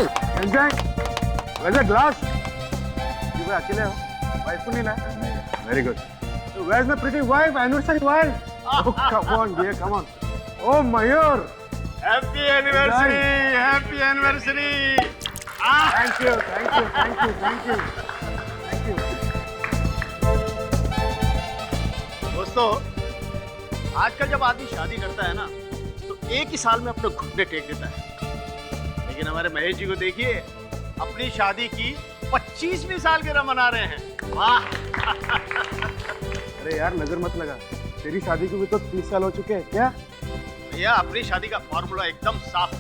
Enjoy. वैसे glass ये कोई अकेले हो? वाइफ को नहीं लाया? Very good. Where's my pretty wife? Anniversary wife? Oh, come on, dear, come on. Oh, Mayur. Happy anniversary! Happy anniversary! Thank you, thank you, thank you, thank you, thank you. दोस्तों, आजकल जब आदमी शादी करता है ना, तो एक ही साल में अपने घुटने टेक देता है। लेकिन हमारे महेश जी को देखिए, अपनी शादी की 25वीं सालगिरह मना रहे हैं। वाह! अरे यार नजर मत लगा, तेरी शादी को भी तो 30 साल हो चुके हैं क्या? भैया अपनी शादी का फॉर्मूला एकदम साफ है।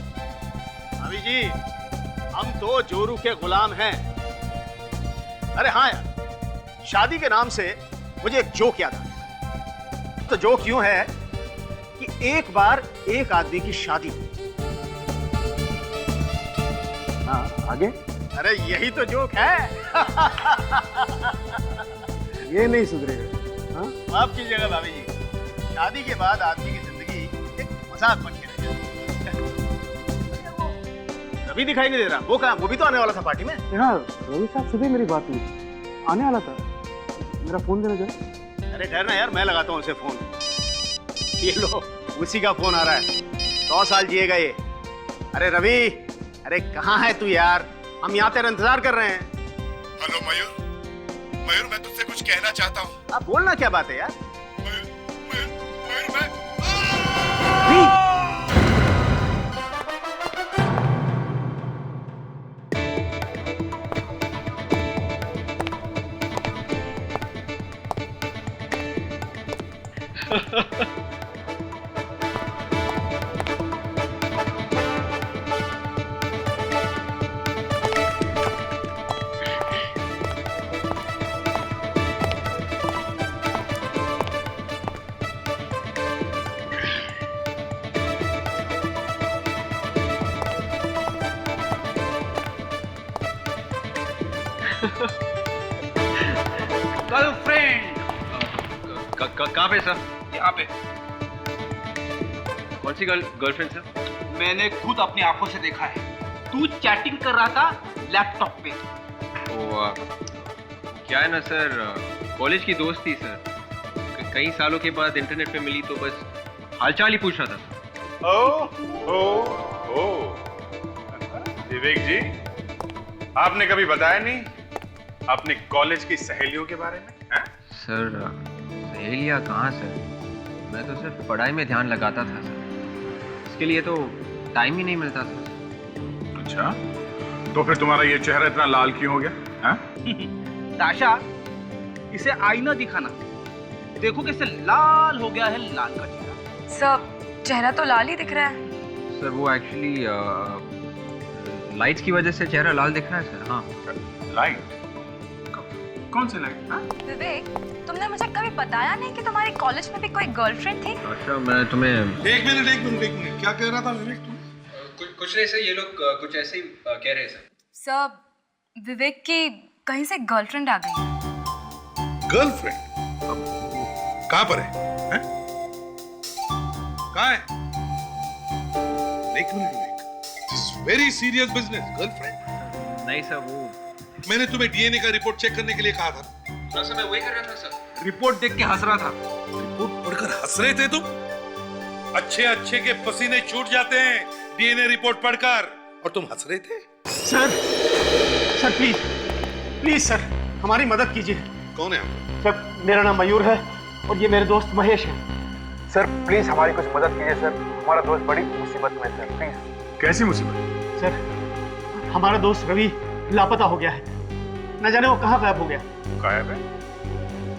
अभी जी, हम तो जोरू के गुलाम हैं। अरे हाँ यार, शादी के नाम से मुझे एक जोक याद आ गया। तो जोक यूं है कि एक बार एक आदमी की शादी हुई। हाँ, आगे? अरे यही तो जोक है। ये नहीं सुधरेगा। हाँ? माफ कीजिएगा भाभी जी, शादी के बाद आदमी की जिंदगी एक मजाक बन के रह जाती है। रवि दिखाई नहीं दे रहा, वो कहाँ? वो भी तो आने वाला था पार्टी में। यार रवि साहब से भी मेरी बात हुई, आने वाला था। मेरा फोन देना जरा। अरे ठहरना यार, मैं लगाता हूँ उसे फोन। ये लो, उसी का फोन आ रहा है। 100 साल जिएगा ये। अरे रवि, अरे कहाँ है तू यार? हम यहाँ तेरा इंतजार कर रहे हैं। हेलो मयूर, मयूर मैं तुझसे कुछ कहना चाहता हूँ। आप बोलना क्या बात है यार? मयूर, मयूर, मयूर मैं गर्लफ्रेंड। कहाँ पे सर? यहाँ पे कौन सी गर्लफ्रेंड सर? मैंने खुद अपनी आंखों से देखा है। तू चैटिंग कर रहा था लैपटॉप पे। वो क्या है ना सर, कॉलेज की दोस्त थी सर। कई सालों के बाद इंटरनेट पे मिली तो बस हालचाल ही पूछ रहा था। ओ विवेक जी, आपने कभी बताया नहीं अपने कॉलेज की सहेलियों के बारे में? हैं? सर सहेलियाँ कहाँ सर, मैं तो सिर्फ पढ़ाई में ध्यान लगाता था सर। इसके लिए तो टाइम ही नहीं मिलता था। अच्छा, तो फिर तुम्हारा ये चेहरा इतना लाल क्यों हो गया? हैं? ताशा, इसे आईना दिखाना, देखो कैसे लाल हो गया है लाल का चेहरा। सब चेहरा तो लाल ही दिख रहा है। सर वो एक्चुअली लाइट्स की वजह से चेहरा लाल दिख रहा है सर। हाँ। लाइट? कौन सी लाइट? विवेक, तुमने मुझे कभी बताया नहीं कि तुम्हारे कॉलेज में भी कोई गर्लफ्रेंड थी? अच्छा, मैं तुम्हें एक मिनट, क्या कह रहा था विवेक तुम? कुछ नहीं सर, ये लोग कुछ ऐसे ही कह रहे हैं सर। सब विवेक की कहीं से गर्लफ्रेंड आ गई है। गर्लफ्रेंड? कहाँ पर है? हैं? कहाँ है? एक minute Vivek, this very serious business. Girlfriend? नहीं सर, वो मैंने तुम्हें डीएनए का रिपोर्ट चेक करने के लिए कहा था। सर मैं वही कर रहा था सर। रिपोर्ट देख के हंस रहा था। रिपोर्ट पढ़कर हंस रहे थे तुम? अच्छे अच्छे के पसीने छूट जाते हैं डीएनए रिपोर्ट पढ़कर, और तुम हंस रहे थे? Sir, sir please, please sir, हमारी मदद कीजिए। कौन है आप? सर मेरा नाम मयूर है और ये मेरे दोस्त महेश है। सर प्लीज हमारी कुछ मदद कीजिए सर, हमारा दोस्त बड़ी मुसीबत में है सर, प्लीज। कैसी मुसीबत? सर हमारा दोस्त रवि लापता हो गया है, न जाने वो कहाँ गायब हो गया। गायब है?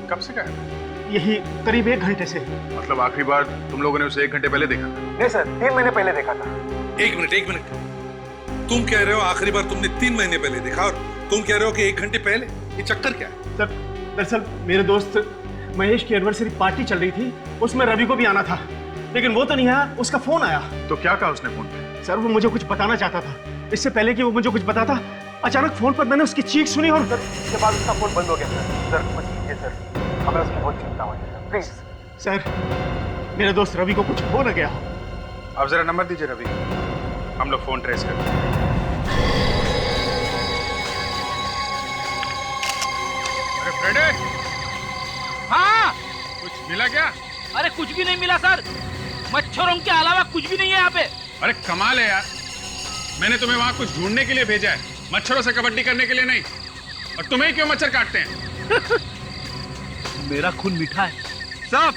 कब से गायब है? यही करीब 1 घंटे से। मतलब आखिरी बार तुम लोगों ने उसे 1 घंटे पहले देखा था? नहीं सर, 3 महीने पहले देखा था। एक मिनट, तुम कह रहे हो आखिरी बार तुमने 3 महीने पहले देखा, और तुम कह रहे हो कि 1 घंटे पहले? ये चक्कर क्या है? सर दरअसल मेरे दोस्त महेश की एनिवर्सरी पार्टी चल रही थी, उसमें रवि को भी आना था, लेकिन वो तो नहीं आया। उसका फोन आया। तो क्या कहा उसने फोन पे? सर वो मुझे कुछ बताना चाहता था, इससे पहले कि वो मुझे कुछ बताता, अचानक फोन पर मैंने उसकी चीख सुनी और सर उसके बाद उसका फोन बंद हो गया सर। सर कुछ कीजिए सर, हमें उसकी बहुत चिंता हो रही है सर, प्लीज। सर मेरे दोस्त रवि को कुछ हो न गया। अब जरा नंबर दीजिए रवि, हम लोग फोन ट्रेस करते हैं। मिला क्या? अरे कुछ भी नहीं मिला सर, मच्छरों के अलावा कुछ भी नहीं है यहाँ पे। अरे कमाल है यार, मैंने तुम्हें वहां कुछ ढूंढने के लिए भेजा है, मच्छरों से कबड्डी करने के लिए नहीं। और तुम्हें क्यों मच्छर काटते हैं? मेरा खून मीठा है। साहब,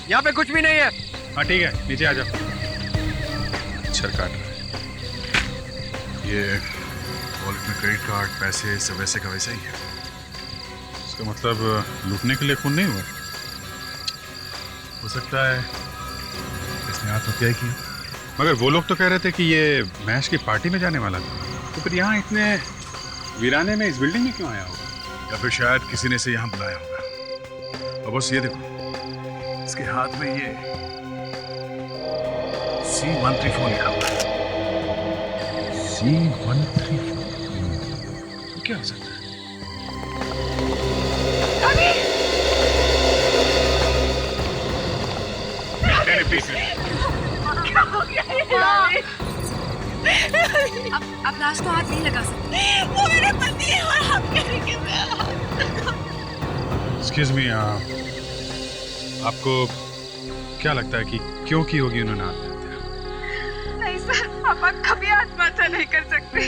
यहाँ पे कुछ भी नहीं है। हाँ ठीक है, नीचे आ जाओ। मच्छर काट रहा है। ये वॉलेट में क्रेडिट कार्ड, पैसे सब वैसे का वैसा ही है। इसका मतलब लूटने के लिए खून नहीं हुआ? हो सकता है इसने आत्महत्या की। मगर वो लोग तो कह रहे थे कि ये मैच की पार्टी में जाने वाला था, तो फिर यहाँ इतने वीराने में इस बिल्डिंग में क्यों आया होगा? या फिर शायद किसी ने इसे यहाँ बुलाया होगा। और बस ये देखो, इसके हाथ में ये C134 लिखा हुआ है। C134 क्या हो सकता है? अब लाश को हाथ नहीं लगा सकते। वो मेरे पति है और हम करेंगे। एक्सक्यूज मी, आपको क्या लगता है कि क्यों की होगी उन्होंने आत्महत्या? नहीं सर, पापा कभी आत्महत्या नहीं कर सकते।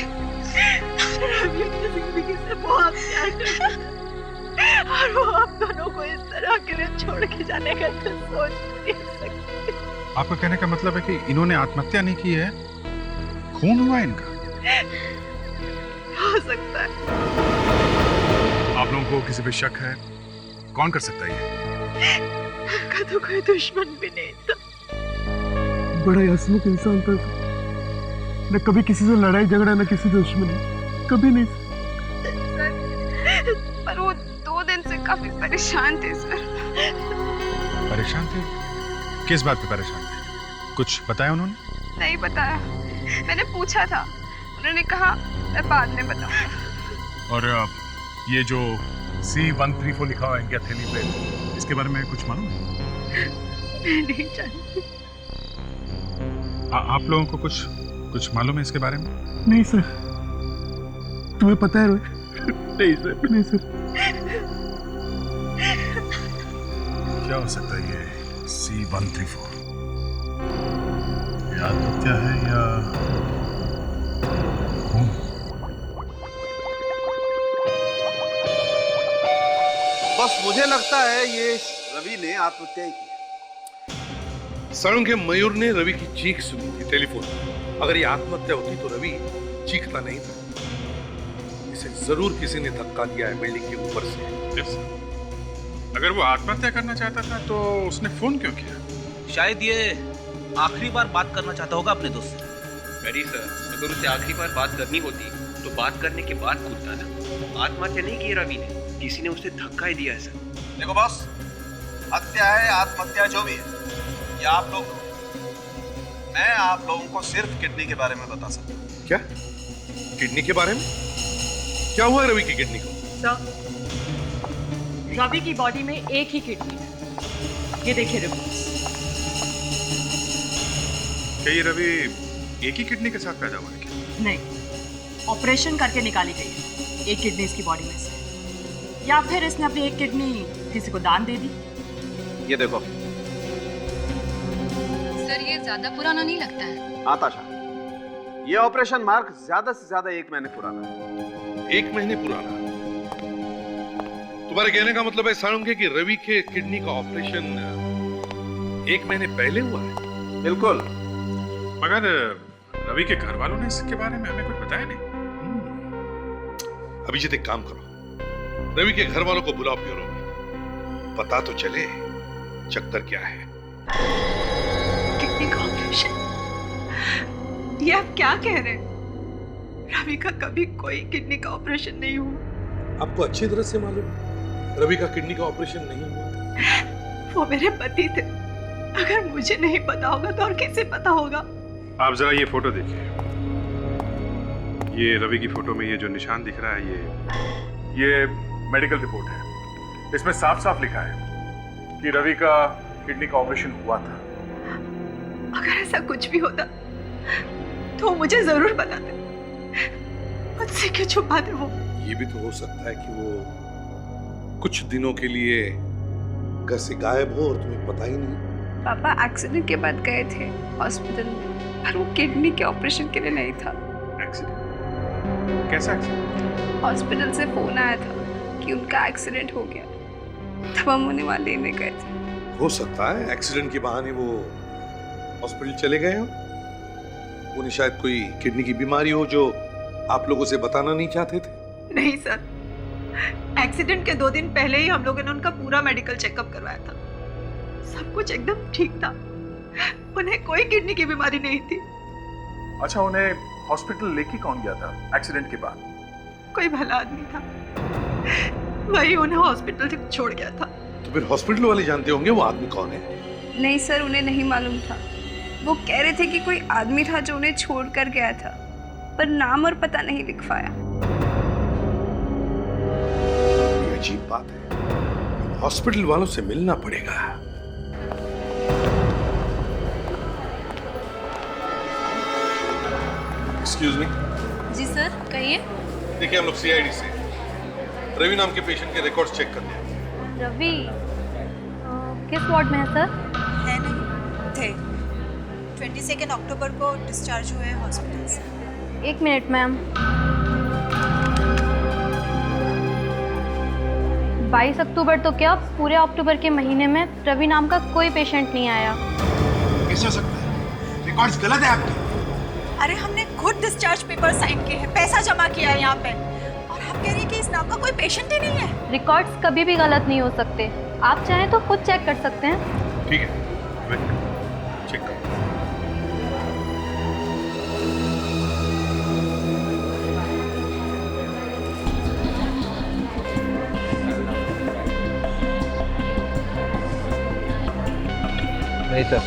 रवि अपनी जिंदगी से बहुत प्यार करता है और वो आप दोनों को इस तरह अकेले छोड़ के जाने का तो सोच नहीं सकते। आपका कहने का मतलब है कि इन्होंने आत्महत्या नहीं की है, खून हुआ है इनका? हो सकता है। आप लोगों को किसी पे शक है? कौन कर सकता है ये? का तो कोई दुश्मन भी नहीं था। बड़ा हंसमुख इंसान था, न कभी किसी से लड़ाई झगड़ा, न किसी दुश्मनी, कभी नहीं। सर, पर वो 2 दिन से काफी परेशान थे सर। परेशान थे? किस बात पे परेशान थे? कुछ बताया उन्होंने? नहीं बताया, मैंने पूछा था, उन्होंने कहा मैं बाद में बताऊंगा। और ये जो C134 लिखा हुआ है इनकी हथेली पे, इसके बारे में कुछ मालूम है? मैं नहीं जानती। आप लोगों को कुछ मालूम है इसके बारे में? नहीं सर, तुम्हें पता है रोहित? नहीं सर, नहीं सर। क्या हो सकता है ये C134? ये आत्महत्या है या खून? बस मुझे लगता है ये रवि ने आत्महत्या ही की। सड़क के मयूर ने रवि की चीख सुनी थी टेलीफोन पर। अगर ये आत्महत्या होती तो रवि चीखता नहीं था। इसे जरूर किसी ने धक्का दिया है बिल्डिंग के ऊपर से। Yes. अगर वो आत्महत्या करना चाहता था तो उसने फोन क्यों किया? शायद ये आखिरी बार बात करना चाहता होगा अपने दोस्त से। अरे सर, अगर उसे आखिरी बार बात करनी होती तो बात करने के बाद कूदता ना। आत्महत्या नहीं की रवि ने, किसी ने उसे धक्का ही दिया है सर। देखो बॉस, हत्या है आत्महत्या जो भी है, ये आप लोग, मैं आप लोगों को सिर्फ किडनी के बारे में बता सकता हूँ। क्या? किडनी के बारे में? क्या हुआ रवि की किडनी को? सर, रवि की बॉडी में एक ही किडनी है। ये देखिए रिपोर्ट्स। क्या ये रवि एक ही किडनी के साथ पैदा हुआ है क्या? नहीं, ऑपरेशन करके निकाली गई है एक किडनी इसकी बॉडी में से, या फिर इसने अपनी एक किडनी किसी को दान दे दी। ये देखो सर, ये ज्यादा पुराना नहीं लगता है। आताशा, ये ऑपरेशन मार्क ज्यादा से ज्यादा 1 महीने पुराना है। 1 महीने पुराना। तुम्हारे कहने का मतलब है साळुंखे कि रवि के किडनी का ऑपरेशन 1 महीने पहले हुआ है? बिल्कुल। मगर रवि के घर वालों ने इसके बारे में हमें कुछ बताया नहीं। अभिजीत, एक काम करो, रवि के घर वालों को बुलाओ ब्यूरो में, पता तो चले चक्कर क्या है। किडनी का ऑपरेशन? ये आप क्या कह रहे हैं? रवि का कभी कोई किडनी का ऑपरेशन नहीं हुआ। आपको अच्छी तरह से मालूम है रवि का किडनी का ऑपरेशन नहीं हुआ। वो मेरे पति थे, अगर मुझे नहीं पता होगा तो और किसे पता होगा? आप जरा ये फोटो देखिए। ये रवि की फोटो में ये जो निशान दिख रहा है, ये मेडिकल रिपोर्ट है। इसमें साफ साफ लिखा है कि रवि का किडनी का ऑपरेशन हुआ था। अगर ऐसा कुछ भी होता तो मुझे जरूर बताते। मुझसे क्यों छुपाते वो? ये भी तो हो सकता है कि वो कुछ दिनों के लिए घर से गायब हो और तुम्हें पता ही नहीं। पापा एक्सीडेंट के बाद गए थे हॉस्पिटल में, पर वो किडनी के ऑपरेशन के लिए नहीं था। एक्सीडेंट? कैसा एक्सीडेंट? हॉस्पिटल से फोन आया था कि उनका एक्सीडेंट हो गया, तब हम उन्हें वहां लेने गए थे। हो सकता है एक्सीडेंट के बहाने वो हॉस्पिटल चले गए हो। उन्हें शायद कोई किडनी की बीमारी हो जो आप लोगों से बताना नहीं चाहते थे। नहीं सर, एक्सीडेंट के 2 दिन पहले ही हम लोगों ने उनका पूरा मेडिकल चेकअप करवाया था। सब कुछ एकदम ठीक था, उन्हें कोई किडनी की बीमारी नहीं थी। अच्छा, उन्हें हॉस्पिटल लेके कौन गया था एक्सीडेंट के बाद? कोई भला आदमी था, वही उन्हें हॉस्पिटल से छोड़ गया था। तो फिर हॉस्पिटल वाले जानते होंगे वो आदमी कौन है? नहीं सर, उन्हें नहीं मालूम था। वो कह रहे थे कि कोई आदमी था जो उन्हें छोड़ कर गया था, पर नाम और पता नहीं लिख पाया। ये अजीब बात है, हॉस्पिटल वालों से मिलना पड़ेगा। Excuse me. जी सर, कहिए। देखिए, हम लोग सीआईडी से रवि नाम के पेशेंट के रिकॉर्ड्स चेक कर रहे हैं। रवि किस वार्ड में है सर? है नहीं थे, 22 अक्टूबर को डिस्चार्ज हुए हॉस्पिटल से। 1 मिनट मैम। 22 अक्टूबर तो क्या, पूरे अक्टूबर के महीने में रवि नाम का कोई पेशेंट नहीं आया। कैसे हो सकता है? रिकॉर्ड्स गलत है आपके। अरे हमने खुद डिस्चार्ज पेपर साइन किए हैं, पैसा जमा किया है यहाँ पे, और हम कह रही है कि इस नाम का कोई पेशेंट ही नहीं है। रिकॉर्ड्स कभी भी गलत नहीं हो सकते, आप चाहें तो खुद चेक कर सकते हैं। ठीक है, चेक करो। नहीं सर,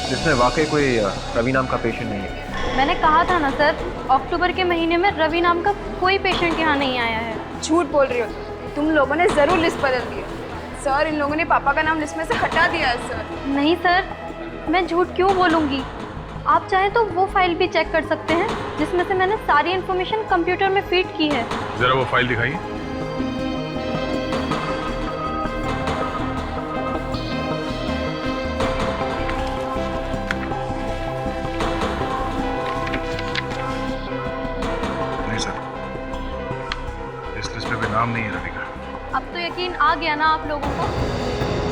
जिसमें वाकई कोई रवि नाम का पेशेंट नहीं है। मैंने कहा था ना सर, अक्टूबर के महीने में रवि नाम का कोई पेशेंट यहाँ नहीं आया है। झूठ बोल रही हो तुम लोगों ने जरूर लिस्ट बदल दी है। सर, इन लोगों ने पापा का नाम लिस्ट में से हटा दिया है सर। नहीं सर, मैं झूठ क्यों बोलूँगी। आप चाहें तो वो फाइल भी चेक कर सकते हैं जिसमें से मैंने सारी इन्फॉर्मेशन कंप्यूटर में फीड की है। जरा वो फाइल दिखाइए। नहीं सर, इस लिस्ट में कोई नाम नहीं है रवि का। अब तो यकीन आ गया ना आप लोगों को?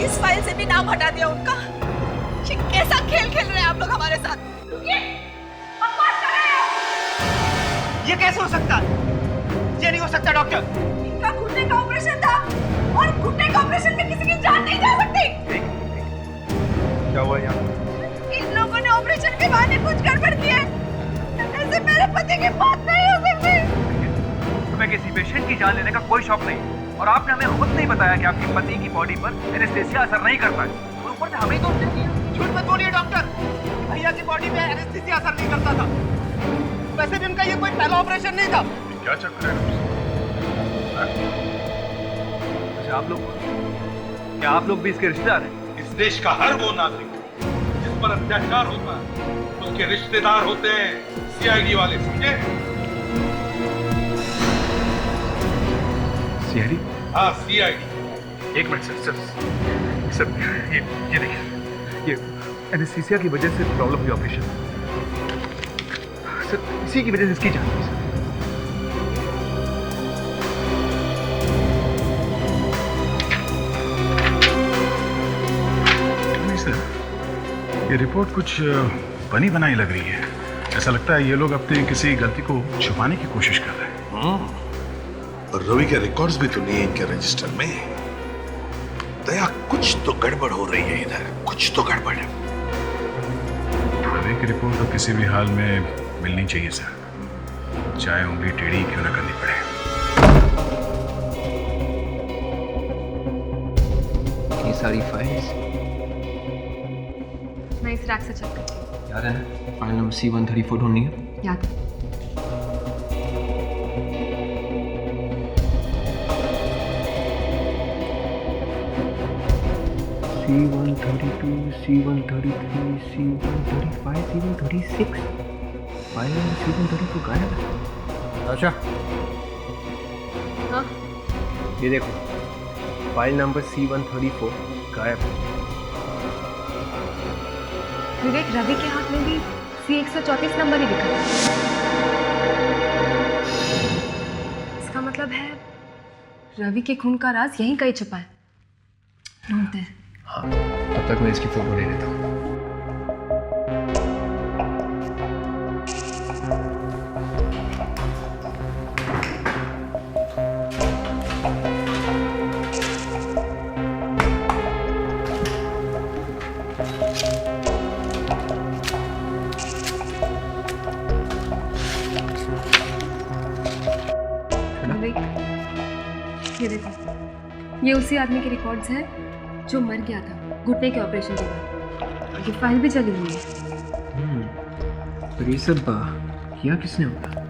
इस फाइल से भी नाम हटा दिया उनका। ये कैसा खेल खेल रहे हैं आप लोग हमारे साथ? ये कैसे हो सकता है? ये नहीं हो सकता डॉक्टर। इनका घुटने का ऑपरेशन था, और घुटने के ऑपरेशन में किसी की जान नहीं जा सकती। क्या हुआ यहाँ? इन लोगों ने ऑपरेशन के बहाने कुछ गड़बड़ की है। ऐसे मेरे पति की बात नहीं हो सकती। तुम्हें किसी पेशेंट की जान लेने का कोई शौक नहीं, और आपने हमें खुद नहीं बताया कि आपके पति की बॉडी पर एनेस्थीसिया असर नहीं करता है, और ऊपर से हमें दोष देती है। झूठ मत बोलिए डॉक्टर, भैया की बॉडी पे एनेस्थीसिया असर नहीं करता था। वैसे भी उनका ये कोई पहला ऑपरेशन नहीं था। क्या चक्कर है? अच्छा, आप लोग, क्या आप लोग भी इसके रिश्तेदार हैं? इस देश का हर वो नागरिक जिस पर अत्याचार होता है उसके रिश्तेदार होते हैं सीआईडी वाले, समझे? सीआईडी? हाँ, सीआईडी। एक मिनट सर, सर ये देखिए, ये एनेस्थीसिया की वजह से प्रॉब्लम हुई ऑपरेशन सर, इसी की वजह से इसकी जान गई सर। नहीं सर, ये रिपोर्ट कुछ बनी बनाई लग रही है। ऐसा लगता है ये लोग अपनी किसी गलती को छुपाने की कोशिश कर रहे हैं। और रवि के रिकॉर्ड्स भी तो नहीं है इनके रजिस्टर में। दया, कुछ तो गड़बड़ हो रही है इधर, कुछ तो गड़बड़ है। रवि की रिपोर्ट तो किसी भी हाल में मिलनी चाहिए सर, चाहे उंगली टेढ़ी क्यों ना करनी पड़े। ये सारी फाइल्स मैं इस रैक से चेक करती हूँ। याद है ना, फाइल नंबर C134 ढूंढनी है। याद है। C132, C133, C135, C136, file number C134 गायब है। अच्छा, हाँ, ये देखो, फाइल नंबर C134 गायब है। विवेक, रवि के हाथ में भी C134 नंबर ही लिखा है। इसका मतलब है रवि के खून का राज यहीं कहीं छुपा है। ढूंढते हैं। हाँ, तब तक मैं इसकी फोटो ले लेता हूँ। विवेक, ये देखो, ये उसी आदमी के रिकॉर्ड्स हैं जो मर गया था घुटने के ऑपरेशन के बाद। और ये फाइल भी चली हुई है। पर ये सब किया किसने होगा?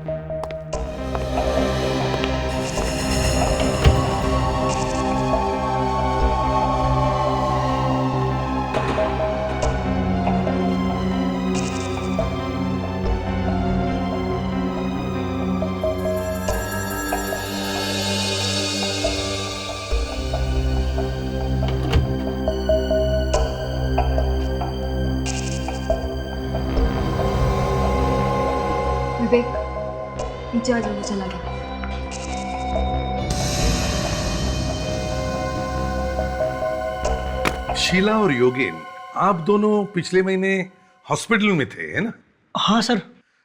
विवेक, नीचे आ जाओ, वो चला गया। शीला और योगेन, आप दोनों पिछले महीने हॉस्पिटल में थे, है ना? हाँ सर।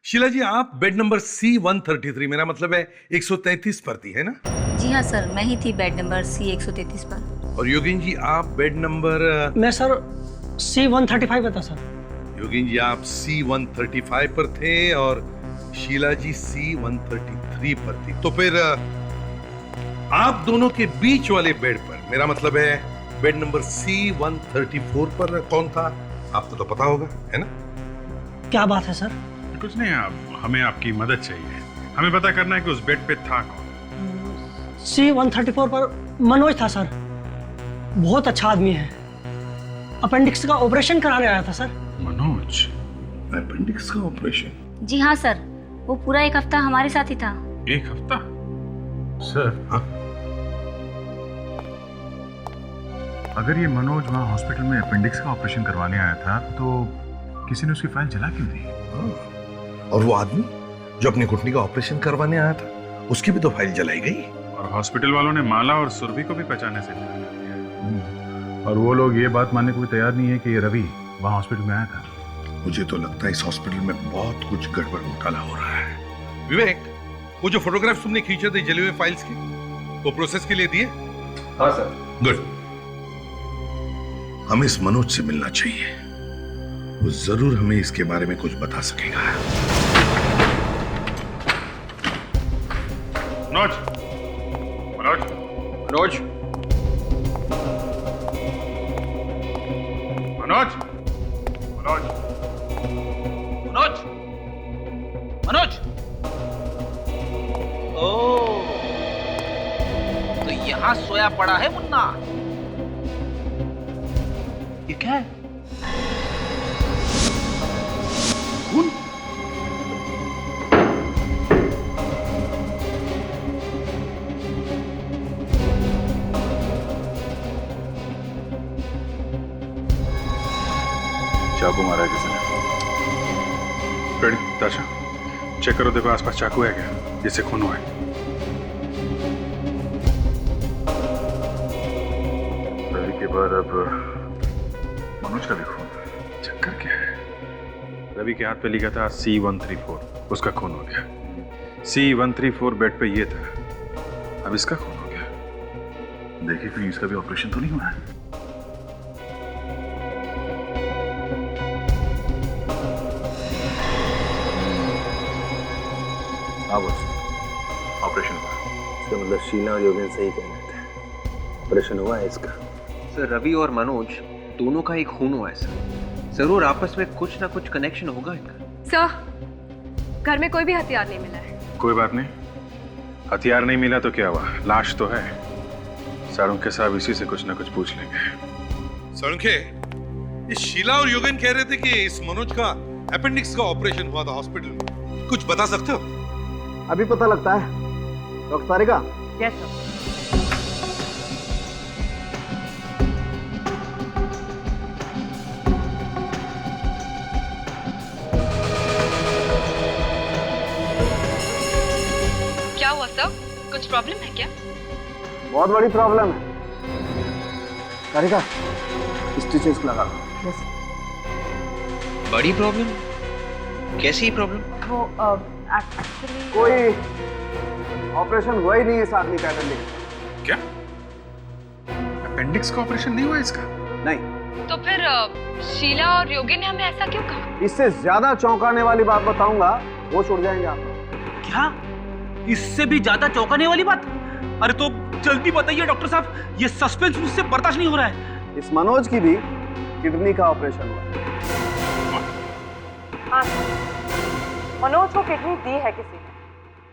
शीला जी, आप बेड नंबर C133, मेरा मतलब है 133 पर थी, है ना? जी हाँ सर, मैं ही थी बेड नंबर C133 पर। और योगेन जी, आप बेड नंबर? मैं सर C135 पर था सर। योगेन जी, आप C135 पर थे और शीला जी C133 पर थी। तो फिर आप दोनों के बीच वाले बेड पर, मेरा मतलब है बेड नंबर C134 पर कौन था? आपको तो पता होगा, है ना? क्या बात है सर? कुछ नहीं, आप हमें आपकी मदद चाहिए। हमें पता करना है कि उस बेड पे था कौन। C134 पर मनोज था सर। बहुत अच्छा आदमी है। अपेंडिक्स का ऑपरेशन कराने आया था सर। मनोज? अपेंडिक्स का ऑपरेशन? जी हाँ सर, वो पूरा एक हफ्ता हमारे साथ ही था। एक हफ्ता? सर, हाँ? अगर ये मनोज वहाँ हॉस्पिटल में अपेंडिक्स का ऑपरेशन करवाने आया था तो किसी ने उसकी फाइल जला क्यों दी? और वो आदमी जो अपने घुटने का ऑपरेशन करवाने आया था, उसकी भी तो फाइल जलाई गई। और हॉस्पिटल वालों ने माला और सुरभि को भी पहचानने से मना कर दिया। और वो लोग ये बात मानने को भी तैयार नहीं है कि ये रवि वहाँ हॉस्पिटल में आया था। मुझे तो लगता है इस हॉस्पिटल में बहुत कुछ गड़बड़ घोटाला हो रहा है। विवेक, वो जो फोटोग्राफ्स तुमने खींचे थे जले हुए फाइल्स के, वो प्रोसेस के लिए दिए? हाँ सर। गुड। हमें इस मनोज से मिलना चाहिए। वो जरूर हमें इसके बारे में कुछ बता सकेगा। मनोज, मनोज, मनोज, मनोज, मनोज, मनोज, मनोज। ओह, तो यहाँ सोया पड़ा है मुन्ना। ये क्या है? खून? चाकू मारा है किसी ने। रेडी, ताशा, चेक करो, देखो आसपास चाकू है क्या जिससे खून हुआ है। रवि के बाद अब मनोज का भी खून। चक्कर क्या है? रवि के हाथ पे लिखा था C134, उसका खून हो गया। C134 बेड पे ये था, अब इसका खून हो गया। देखिए कहीं इसका भी ऑपरेशन तो नहीं हुआ है। हाँ बस, ऑपरेशन हुआ। इसका मतलब शीला और योगेन सही कह रहे थे, ऑपरेशन हुआ है इसका। सर, रवि और मनोज दोनों का ही खून हुआ है सर। जरूर आपस में कुछ ना कुछ कनेक्शन होगा इनका। सर, घर में कोई भी हथियार नहीं मिला है। कोई बात नहीं, हथियार नहीं मिला तो क्या हुआ, लाश तो है। सारुंखे साहब इसी से कुछ ना कुछ पूछ लेंगे। सारुंखे, ये शीला और योगेन कह रहे थे कि इस मनोज का अपेंडिक्स का ऑपरेशन हुआ था हॉस्पिटल में। कुछ बता सकते हो? अभी पता लगता है। Doctor Sarika? Yes sir. Sir, कुछ प्रॉब्लम है क्या? बहुत बड़ी प्रॉब्लम है। कारिका, स्टिचेस लगा लो। बड़ी प्रॉब्लम? कैसी प्रॉब्लम? वो एक्चुअली कोई ऑपरेशन हुआ ही नहीं है इस आदमी का अपेंडिक्स। क्या अपेंडिक्स का ऑपरेशन नहीं हुआ इसका? नहीं। तो फिर शीला और योगी ने हमें ऐसा क्यों कहा? इससे ज्यादा चौंकाने वाली बात बताऊंगा, वो छूट जाएंगे आप लोग। क्या? इससे भी ज्यादा चौंकाने वाली बात? अरे तो जल्दी बताइए डॉक्टर साहब, ये सस्पेंस मुझसे बर्दाश्त नहीं हो रहा है। इस मनोज की भी किडनी का ऑपरेशन हुआ। हाँ, मनोज को किडनी दी है किसी ने।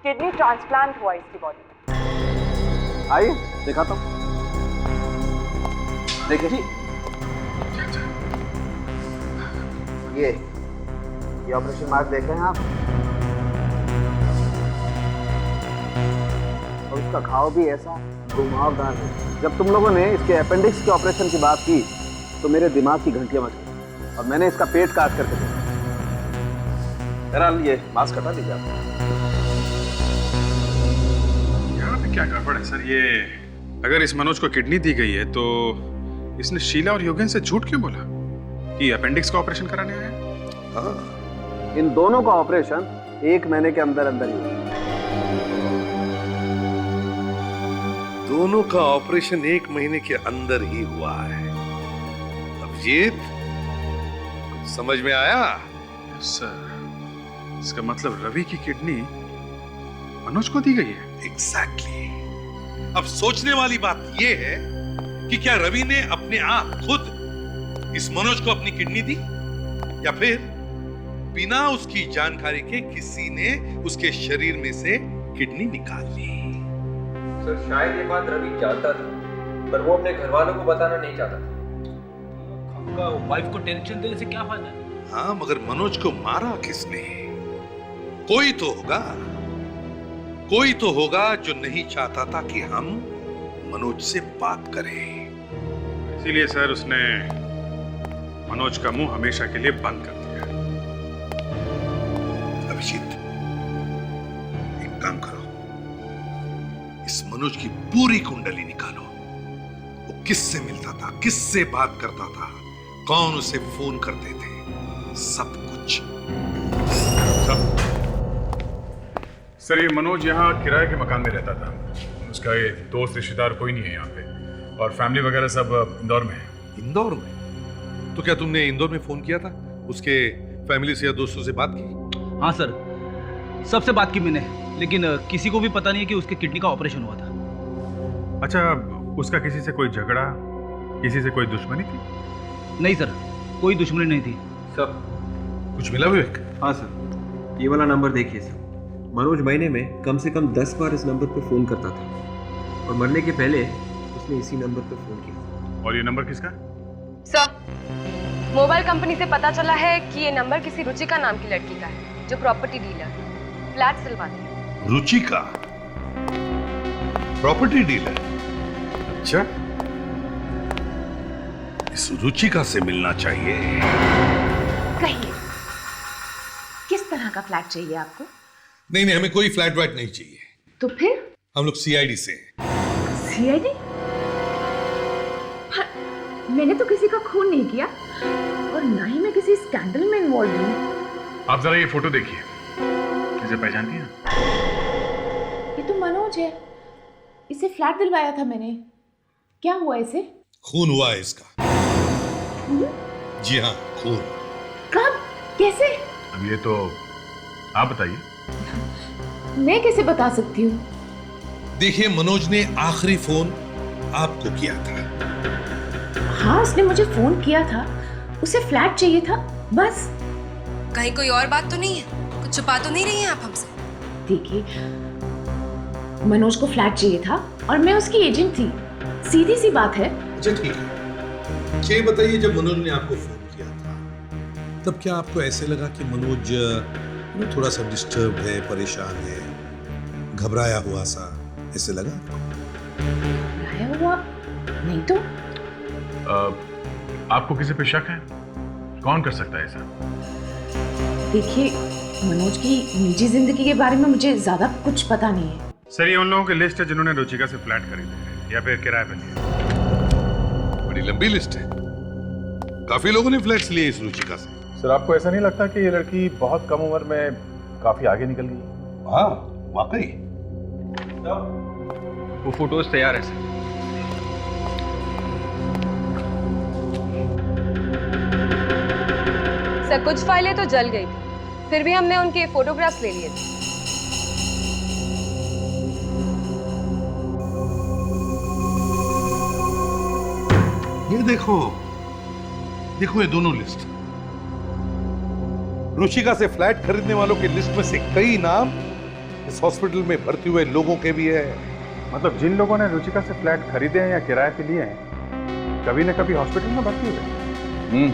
किडनी ट्रांसप्लांट हुआ इसकी बॉडी में। आइए दिखाता हूँ, देखिए ये ऑपरेशन मार्क देख रहे हैं आप, और उसका घाव भी ऐसा घुमावदार है। जब तुम लोगों ने इसके अपेंडिक्स के ऑपरेशन की बात की तो मेरे दिमाग की घंटियां बज गई और मैंने इसका पेट काट करके देखा। बहरहाल ये मास्क हटा दीजिए आप। यहाँ पे क्या गड़बड़ है सर? ये अगर इस मनोज को किडनी दी गई है तो इसने शीला और योगेन से झूठ क्यों बोला कि अपेंडिक्स का ऑपरेशन कराने आया है? हाँ, इन दोनों का ऑपरेशन 1 महीने के अंदर अंदर ही हुआ। दोनों का ऑपरेशन 1 महीने के अंदर ही हुआ है। अभिजीत, समझ में आया? सर, इसका मतलब रवि की किडनी मनोज को दी गई है। एग्जैक्टली। अब सोचने वाली बात यह है कि क्या रवि ने अपने आप खुद इस मनोज को अपनी किडनी दी या फिर बिना उसकी जानकारी के किसी ने उसके शरीर में से किडनी निकाल ली। सर शायद ये बात रवि जानता था, पर वो अपने घर वालों को बताना नहीं चाहता था। हमका वाइफ को टेंशन देने से क्या फायदा? हाँ, मगर मनोज को मारा किसने? कोई तो होगा जो नहीं चाहता था कि हम मनोज से बात करें। इसीलिए सर उसने मनोज का मुंह हमेशा के लिए बंद कर दिया। अभिजीत, एक काम करो, इस मनोज की पूरी कुंडली निकालो। वो किससे मिलता था, किससे बात करता था, कौन उसे फोन करते थे, सब कुछ। सर ये मनोज यहाँ किराए के मकान में रहता था। उसका ये दोस्त रिश्तेदार कोई नहीं है यहाँ पे, और फैमिली वगैरह सब इंदौर में है। इंदौर में? तो क्या तुमने इंदौर में फोन किया था? उसके फैमिली से या दोस्तों से बात की? हाँ सर, सबसे बात की मैंने, लेकिन किसी को भी पता नहीं है कि उसके किडनी का ऑपरेशन हुआ था। अच्छा, उसका किसी से कोई झगड़ा, किसी से कोई दुश्मनी थी? नहीं सर, कोई दुश्मनी नहीं थी। सब कुछ मिला विवेक? हाँ सर, ये वाला नंबर देखिए सर। मनोज महीने में कम से कम 10 बार इस नंबर पर फोन करता था और मरने के पहले उसने इसी नंबर पर फोन किया। और ये नंबर किसका? सर, मोबाइल कंपनी से पता चला है कि ये नंबर किसी रुचिका नाम की लड़की का है, जो प्रॉपर्टी डीलर, फ्लैट सिलवाती है। रुचिका? Property dealer? अच्छा, इस रुचिका से मिलना चाहिए। कहिए, किस तरह का फ्लैट चाहिए आपको? नहीं, हमें कोई फ्लैट वाइट नहीं चाहिए। तो फिर? हम लोग सीआईडी से हैं। सीआईडी? मैंने तो किसी का खून नहीं किया और ना ही मैं किसी स्कैंडल में इन्वॉल्व हूँ। आप जरा ये फोटो देखिए, इसे पहचानती हैं? ये तो मनोज है, इसे फ्लैट दिलवाया था मैंने। क्या हुआ इसे? खून हुआ है इसका। जी हाँ, खून। कब? कैसे? अब ये तो आप बताइए। मैं कैसे बता सकती हूँ? देखिए, मनोज ने आखिरी फोन आपको किया था। हाँ, उसने मुझे फोन किया था, उसे फ्लैट चाहिए था, बस। कहीं कोई और बात तो नहीं है? कुछ छुपा तो नहीं रही हैं आप हमसे? देखिए, मनोज को फ्लैट चाहिए था और मैं उसकी एजेंट थी, सीधी सी बात है। अच्छा ठीक है, ये बताइए, जब मनोज ने आपको फोन किया था तब क्या आपको ऐसे लगा कि मनोज थोड़ा सा डिस्टर्ब है, परेशान है, घबराया हुआ सा ऐसे लगा? घबराया हुआ नहीं तो। आपको किसी पे शक है? कौन कर सकता है ऐसा? देखिए, मनोज की निजी जिंदगी के बारे में मुझे ज्यादा कुछ पता नहीं है। सर ये उन लोगों की लिस्ट है जिन्होंने रुचिका से फ्लैट खरीदे हैं या फिर किराए पर लिए। बड़ी लंबी लिस्ट है, काफी लोगों ने फ्लैट्स लिए इस रुचिका से। सर आपको ऐसा नहीं लगता कि ये लड़की बहुत कम उम्र में काफी आगे निकल गई? हाँ वाकई। वो फोटोज तैयार है सर। सर कुछ फाइलें तो जल गई थी, फिर भी हमने उनके फोटोग्राफ्स ले लिए थे। ये देखो देखो ये दोनों लिस्ट, रुचिका से फ्लैट खरीदने वालों की लिस्ट में से कई नाम इस हॉस्पिटल में भर्ती हुए लोगों के भी है। मतलब जिन लोगों ने रुचिका से फ्लैट खरीदे हैं या किराए पे लिए हैं, कभी न कभी हॉस्पिटल में भर्ती हुए।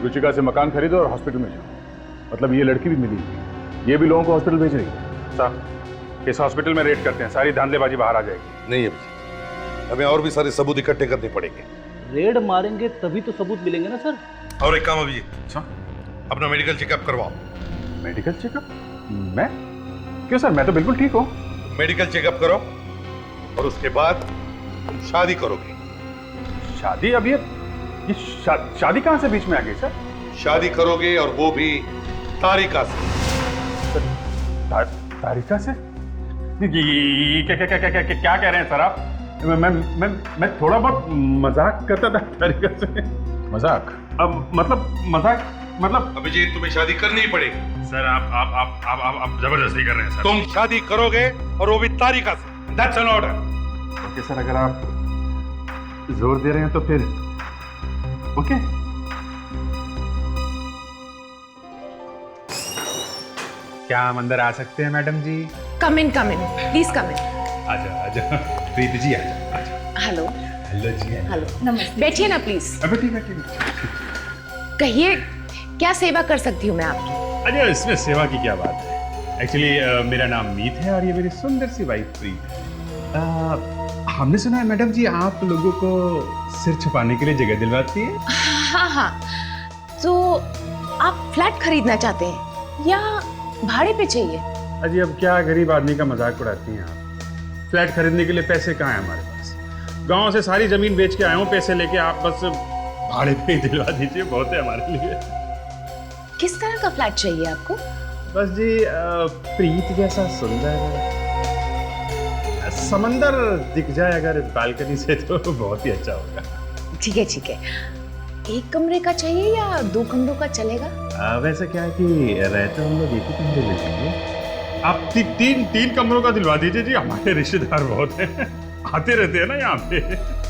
रुचिका से मकान खरीदो और हॉस्पिटल में जाओ, मतलब ये लड़की भी मिली, ये भी लोगों को हॉस्पिटल भेज रही है। साहब इस हॉस्पिटल में रेड करते हैं, सारी धांधलेबाजी बाहर आ जाएगी। नहीं अभी हमें और भी सारे सबूत इकट्ठे करने पड़ेंगे। रेड मारेंगे तभी तो सबूत मिलेंगे ना सर। और एक काम अभिजीत, अपना मेडिकल चेकअप करवाओ। Medical checkup? मैं? क्यों सर, मैं तो बिल्कुल ठीक हूँ। मेडिकल चेकअप करो और उसके बाद तुम शादी करोगे। शादी? अब ये शादी कहाँ से बीच में आ गई सर? शादी करोगे और वो भी तारिका से। तारिका से? क्या कह रहे हैं सर आप? मैं थोड़ा बहुत मजाक करता था तारिका से। मजाक? अब मतलब अभिजीत तुम्हें शादी करनी ही पड़ेगी। सर आप जबरदस्ती कर रहे हैं सर। तुम शादी करोगे और वो भी तारिका से। That's an order. Okay sir, अगर आप जोर दे रहे हैं तो फिर ओके। क्या हम अंदर आ सकते हैं madam ji? Come in please come इन। आजा प्रीति जी आजा। हेलो। हेलो जी। हेलो नमस्ते। बैठिए ना प्लीज। बैठिए। कहिए क्या सेवा कर सकती हूँ मैं आपकी? अरे इसमें सेवा की क्या बात है। एक्चुअली मेरा नाम मीत है और ये मेरी सुंदर सी वाइफ प्रीत है। हमने सुना है मैडम जी आप लोगों को सिर छुपाने के लिए जगह दिलवाती है। हाँ तो आप फ्लैट खरीदना चाहते हैं या भाड़े पे चाहिए? अजी अब क्या गरीब आदमी का मजाक उड़ाती हैं आप। फ्लैट खरीदने के लिए पैसे कहाँ हैं हमारे पास। गांव से सारी जमीन बेच के आया हूँ पैसे लेके, आप बस भाड़े पे ही दिलवा दीजिए, बहुत है हमारे लिए। किस तरह का फ्लैट चाहिए आपको? बस जी प्रीत जैसा सुंदर, समंदर दिख जाए अगर बालकनी से तो बहुत ही अच्छा होगा। ठीक है। एक कमरे का चाहिए या 2 कमरों का चलेगा? वैसे क्या है कि रहते हम लोग एक ही कमरे में चाहिए। आप तीन कमरों का दिलवा दीजिए जी, हमारे रिश्तेदार बहुत हैं, आते रहते हैं ना यहाँ पे।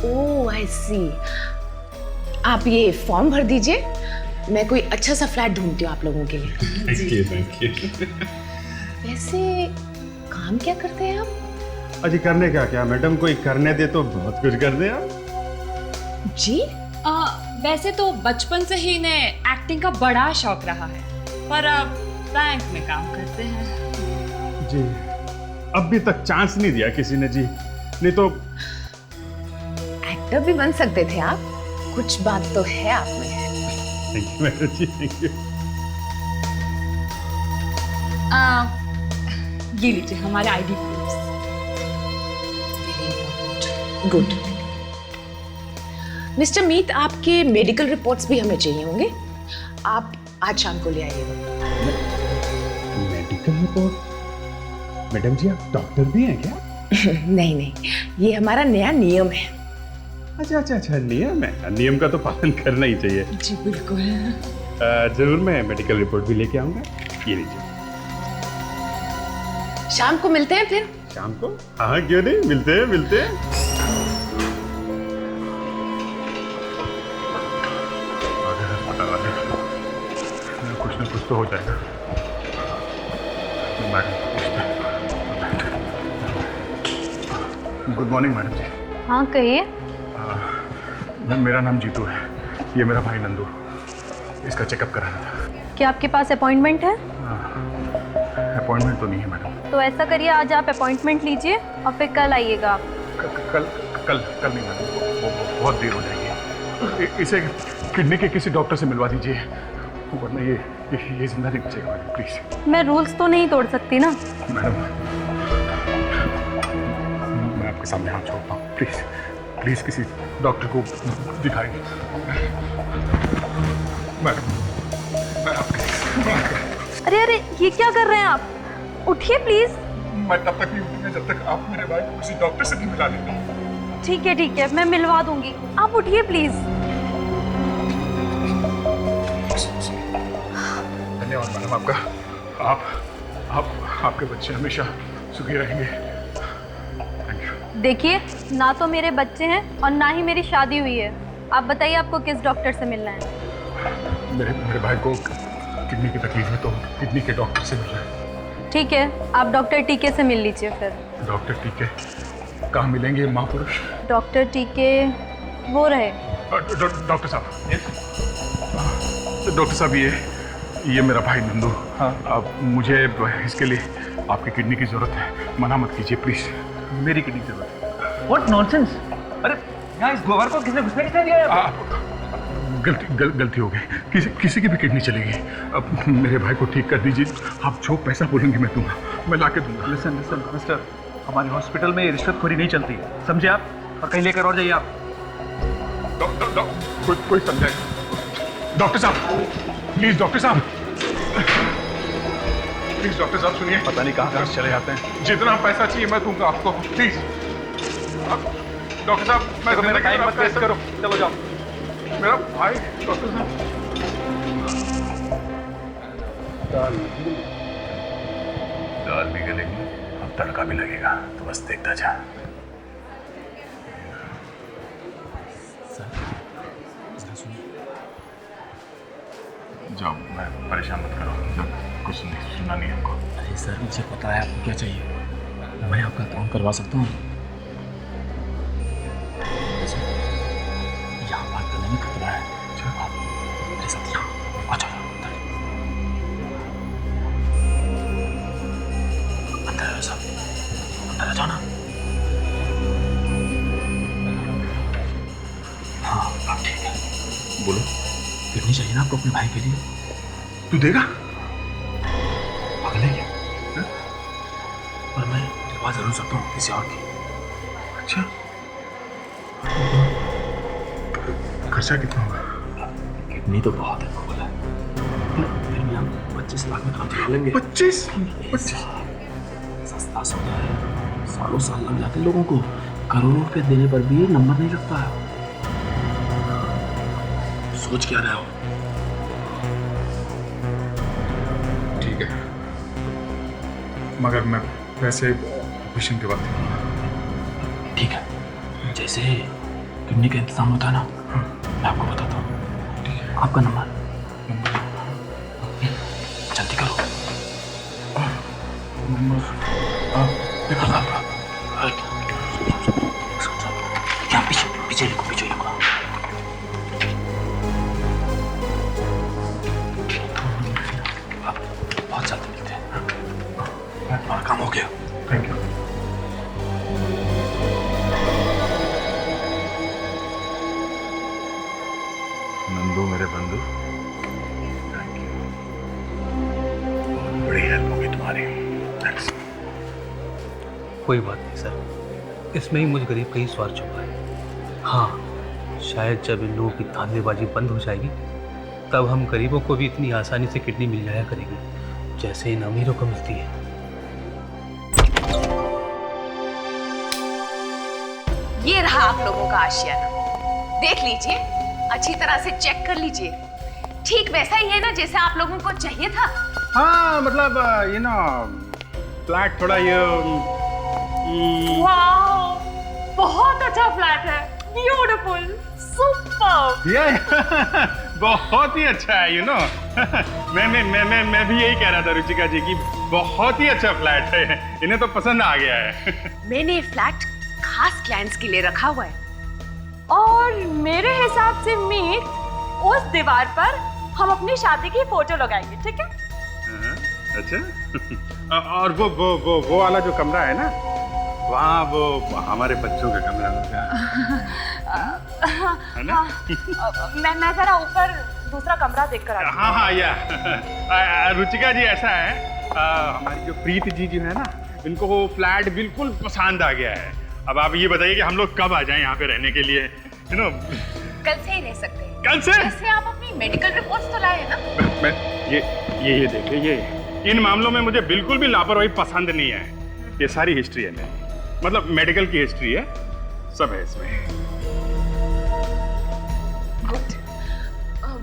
ओह आई सी। आप ये फॉर्म भर दीजिए, मैं कोई अच्छा सा फ्लैट ढूंढती हूँ आप लोगों के लिए। Thank you. वैसे काम क्या करते हैं आप? अजी करने क्या मैडम, कोई करने दे तो बहुत कुछ कर दे आप। जी वैसे तो बचपन से ही इन्हें एक्टिंग का बड़ा शौक रहा है, पर अब बैंक में काम करते हैं। जी अभी तक चांस नहीं दिया किसी ने जी, नहीं तो एक्टर भी बन सकते थे आप, कुछ बात तो है आप में। Thank you madam ji, thank you. ये लीजिए हमारे ID proofs. Good. Mister Meet, आपके मेडिकल रिपोर्ट्स भी हमें चाहिए होंगे, आप आज शाम को ले आइएगा। Medical report? मैडम जी आप डॉक्टर भी हैं क्या? नहीं, ये हमारा नया नियम है। अच्छा नियम है, नियम का तो पालन करना ही चाहिए। जी बिल्कुल। जरूर मैं मेडिकल रिपोर्ट भी लेके आऊंगा। ये लीजिए। शाम को मिलते हैं फिर। शाम को? हाँ क्यों नहीं, मिलते हैं। कुछ ना कुछ तो हो जाएगा। गुड मॉर्निंग मैडम जी। हाँ कहिए। मेरा नाम जीतू है, ये मेरा भाई नंदू, इसका चेकअप कराना था। क्या आपके पास अपॉइंटमेंट है? अपॉइंटमेंट तो नहीं है मैडम। तो ऐसा करिए आज आप अपॉइंटमेंट लीजिए और फिर कल आइएगा आप। कल नहीं मैडम, वो बहुत देर हो जाएगी। इसे किडनी के किसी डॉक्टर से मिलवा दीजिए, वरना ये जिंदा नहीं बचेगा मैडम, प्लीज। मैं रूल्स तो नहीं तोड़ सकती ना मैडम। सामने हाथ छोड़ता हूँ, प्लीज प्लीज किसी डॉक्टर को दिखाइए। मैं आपके अरे अरे ये क्या कर रहे हैं आप? उठिए प्लीज। मैं तब तक नहीं उठूंगा जब तक आप मेरे भाई को किसी डॉक्टर से नहीं मिला लेते। ठीक है, मैं मिलवा दूंगी, आप उठिए प्लीज। धन्यवाद मैडम आपका। आपके बच्चे हमेशा सुखी रहेंगे। Thank you. देखिए, ना तो मेरे बच्चे हैं और ना ही मेरी शादी हुई है। आप बताइए आपको किस डॉक्टर से मिलना है? मेरे भाई को किडनी की तकलीफ है तो किडनी के डॉक्टर से मिलना है। ठीक है, आप डॉक्टर टीके से मिल लीजिए फिर। डॉक्टर टीके कहाँ मिलेंगे महापुरुष? डॉक्टर टीके वो रहे। डॉक्टर साहब, डॉक्टर साहब ये मेरा भाई नंदू। हाँ। अब मुझे इसके लिए आपकी किडनी की जरूरत है, मना मत कीजिए प्लीज। मेरी किडनी की जरूरत है। What nonsense! अरे यहाँ इस गोबर को किसने घुसने नहीं दिया? गलती हो गई, किसी की भी किडनी चलेगी। अब मेरे भाई को ठीक कर दीजिए, आप जो पैसा बोलेंगे मैं दूंगा, मैं ला के दूंगा। लिसन मिस्टर, हमारे हॉस्पिटल में रिश्वतखोरी नहीं चलती, समझे आप? और कहीं लेकर और जाइए आप। कोई समझाए? डॉक्टर साहब प्लीज, डॉक्टर साहब प्लीज, डॉक्टर साहब सुनिए। पता नहीं कहाँ चले जाते हैं। जितना पैसा चाहिए मैं दूंगा आपको, प्लीज। डॉक्टर साहब मेरा टाइम मत वेस्ट करो, चलो जाओ। मेरा भाई डॉक्टर साहब। दाल भी गलेगी, अब तड़का भी लगेगा, तो बस देखता जा। जाओ, मैं परेशान मत करो, कुछ नहीं सुनना नहीं हमको। अरे सर, मुझे पता है आपको क्या चाहिए, मैं आपका काम करवा सकता हूँ। यहाँ बात करने में खतरा है। आप मेरे साथ यहाँ आ जाओ, अंदर आओ साहब, अंदर आ जाओ ना। हाँ आप ठीक है, बोलो किडनी चाहिए ना आपको अपने भाई के लिए? तू देगा? पागल है क्या? पर मैं दिलवा जरूर सकता हूँ किसी और की। अच्छा, खर्चा कितना होगा? किडनी तो बहुत है, बोला फिर भी हम 25 लाख में काम चला लेंगे। 25? सस्ता सौदा है, सालों साल लग जाते लोगों को, करोड़ों रुपए देने पर भी नंबर नहीं लगता है। सोच क्या रहे हो? ठीक है, मगर मैं वैसे ऑपरेशन के बाद दूंगा। ठीक है, जैसे किडनी का इंतजाम होता है ना, मैं आपको बताता हूँ। आपका नंबर जल्दी करो। नंबर यहाँ पीछे लिखो, पीछे लिखो। बहुत जल्दी मिलते हैं। और काम हो गया। Thank you. नंदू मेरे बंधु, थैंक यू, बड़ी हेल्प होगी तुम्हारी। थैंक्स। कोई बात नहीं सर, इसमें ही मुझ गरीब का ही स्वार्थ छुपा है। हाँ, शायद जब इन लोगों की धांधलीबाजी बंद हो जाएगी तब हम गरीबों को भी इतनी आसानी से किडनी मिल जाया करेगी जैसे इन अमीरों को मिलती है। ये रहा आप लोगों का आशियाना, देख लीजिए, अच्छी तरह से चेक कर लीजिए। ठीक वैसा ही है ना जैसा आप लोगों को चाहिए था? हाँ, मतलब ये ना फ्लैट थोड़ा ये वाओ, बहुत अच्छा फ्लैट है, ब्यूटीफुल, सुपर। ये बहुत ही अच्छा है, यू नो। मैं भी यही कह रहा था रुचिका जी की, बहुत ही अच्छा फ्लैट है, इन्हें तो पसंद आ गया है। मैंने ये फ्लैट खास क्लाइंट्स के लिए रखा हुआ है। और मेरे हिसाब से मीत, उस दीवार पर हम अपनी शादी की फोटो लगाएंगे, ठीक है? अच्छा। और वो वाला जो कमरा है ना, वहाँ वो हमारे बच्चों का कमरा होगा, है ना? मैं जरा ऊपर दूसरा कमरा देखकर आती हूँ। हाँ, या रुचिका जी, ऐसा है, हमारी जो प्रीत जी जो है ना, इनको वो फ्लैट बिल्कुल पसंद आ गया है। अब आप ये बताइए कि हम लोग कब आ जाएं यहाँ पे रहने के लिए, यू नो। कल से ही रह सकते हैं। कल से? वैसे आप अपनी मेडिकल रिपोर्ट्स तो लाए हैं ना? मैं ये देखिए, ये इन मामलों में मुझे बिल्कुल भी लापरवाही पसंद नहीं है। ये सारी हिस्ट्री है मेरी, मतलब मेडिकल की हिस्ट्री है, सब है इसमें। गुड।